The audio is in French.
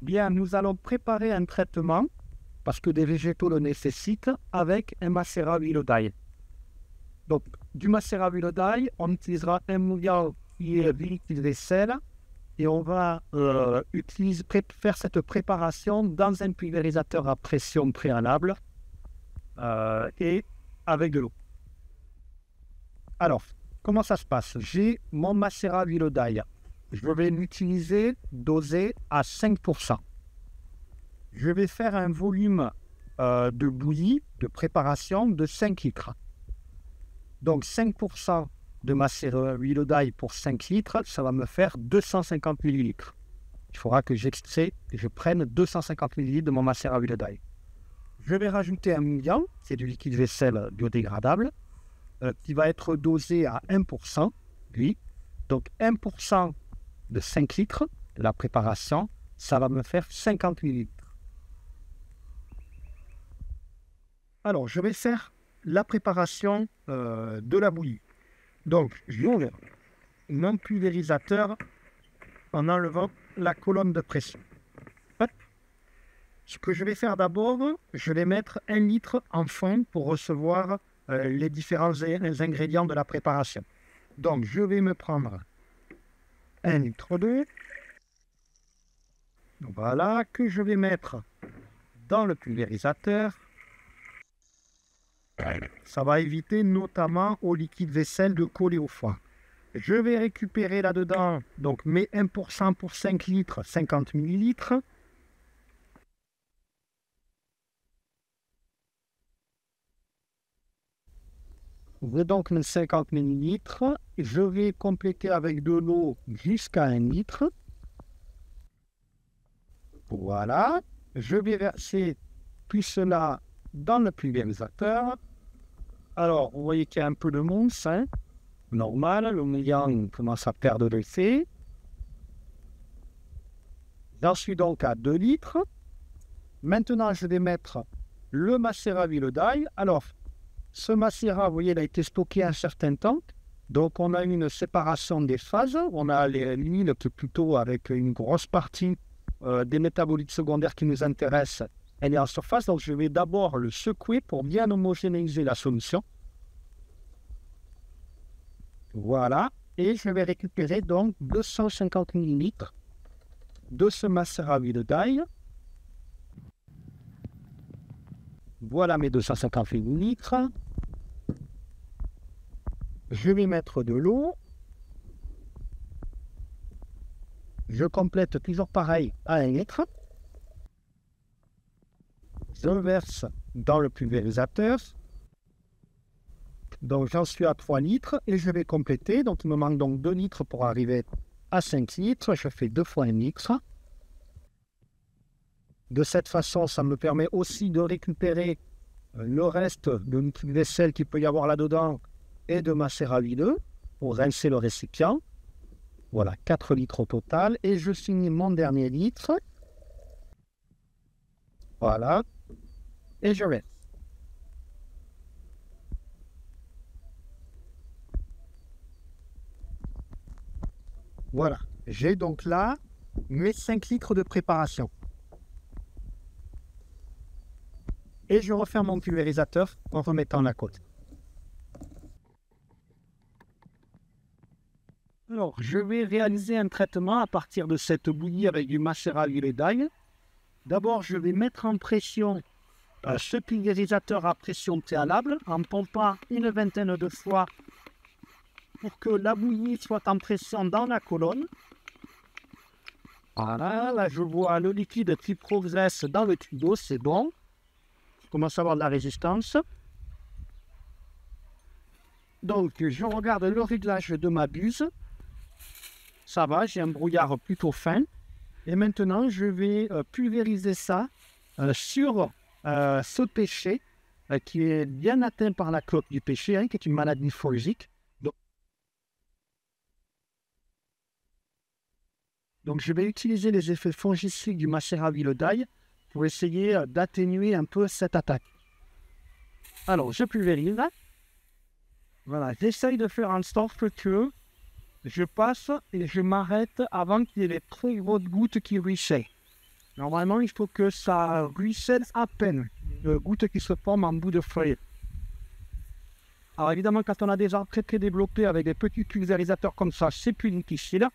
Bien, nous allons préparer un traitement, parce que des végétaux le nécessitent, avec un macérat à huile d'ail. Donc, du macérat à huile d'ail, on utilisera un mouillant qui est liquide vaisselle et on va faire cette préparation dans un pulvérisateur à pression préalable et avec de l'eau. Alors, comment ça se passe? J'ai mon macérat à huile d'ail. Je vais l'utiliser dosé à 5%. Je vais faire un volume de bouillie, de préparation de 5 litres. Donc 5% de macérat à huile d'ail pour 5 litres, ça va me faire 250 millilitres. Il faudra que je prenne 250 millilitres de mon macérat à huile d'ail. Je vais rajouter un mouillant, c'est du liquide vaisselle biodégradable, qui va être dosé à 1%, lui. Donc 1% de 5 litres, la préparation, ça va me faire 50 millilitres. Alors, je vais faire la préparation de la bouillie. Donc, j'ouvre mon pulvérisateur en enlevant la colonne de pression. Hop. Ce que je vais faire d'abord, je vais mettre 1 litre en fond pour recevoir les différents ingrédients de la préparation. Donc, je vais me prendre 1 litre d'eau. Voilà, que je vais mettre dans le pulvérisateur. Ça va éviter notamment au liquide vaisselle de coller au fond. Je vais récupérer là-dedans, donc mes 1% pour 5 litres, 50 millilitres. J'ai donc mes 50 millilitres. Je vais compléter avec de l'eau jusqu'à 1 litre. Voilà. Je vais verser tout cela dans le pulvérisateur. Alors, vous voyez qu'il y a un peu de mousse, hein? Normal, le mouillant commence à perdre de l'effet. J'en suis donc à 2 litres. Maintenant, je vais mettre le macérat à huile d'ail. Alors, ce macérat, vous voyez, il a été stocké un certain temps. Donc, on a une séparation des phases. On a l'huile qui est plutôt avec une grosse partie des métabolites secondaires qui nous intéressent. Elle est en surface, donc je vais d'abord le secouer pour bien homogénéiser la solution. Voilà, et je vais récupérer donc 250 ml de ce macérat à huile d'ail. Voilà mes 250 ml. Je vais mettre de l'eau. Je complète toujours pareil à 1 litre. Je verse dans le pulvérisateur. Donc j'en suis à 3 litres et je vais compléter. Donc il me manque donc 2 litres pour arriver à 5 litres. Je fais 2 fois 1 litre. De cette façon, ça me permet aussi de récupérer le reste de liquide vaisselle qu'il peut y avoir là-dedans et de macérat huileux pour rincer le récipient. Voilà, 4 litres au total. Et je finis mon dernier litre. Voilà. Et je verse. Voilà. J'ai donc là mes 5 litres de préparation. Et je referme mon pulvérisateur en remettant la côte. Alors, je vais réaliser un traitement à partir de cette bouillie avec du macérat à huile d'ail. D'abord, je vais mettre en pression ce pulvérisateur à pression préalable en pompant une vingtaine de fois pour que la bouillie soit en pression dans la colonne. Voilà, là je vois le liquide qui progresse dans le tuyau, c'est bon. Je commence à avoir de la résistance. Donc je regarde le réglage de ma buse. Ça va, j'ai un brouillard plutôt fin. Et maintenant je vais pulvériser ça sur ce pêcher qui est bien atteint par la cloque du pêcher, hein, qui est une maladie fongique. Donc je vais utiliser les effets fongicides du macérat à huile d'ail pour essayer d'atténuer un peu cette attaque. Alors je pulvérise. Voilà, j'essaye de faire en sorte que je passe et je m'arrête avant qu'il y ait les très grosses gouttes qui ruissellent. Normalement, il faut que ça ruisselle à peine. Une goutte qui se forme en bout de feuille. Alors évidemment, quand on a des arbres très très développés avec des petits pulvérisateurs comme ça, c'est plus difficile.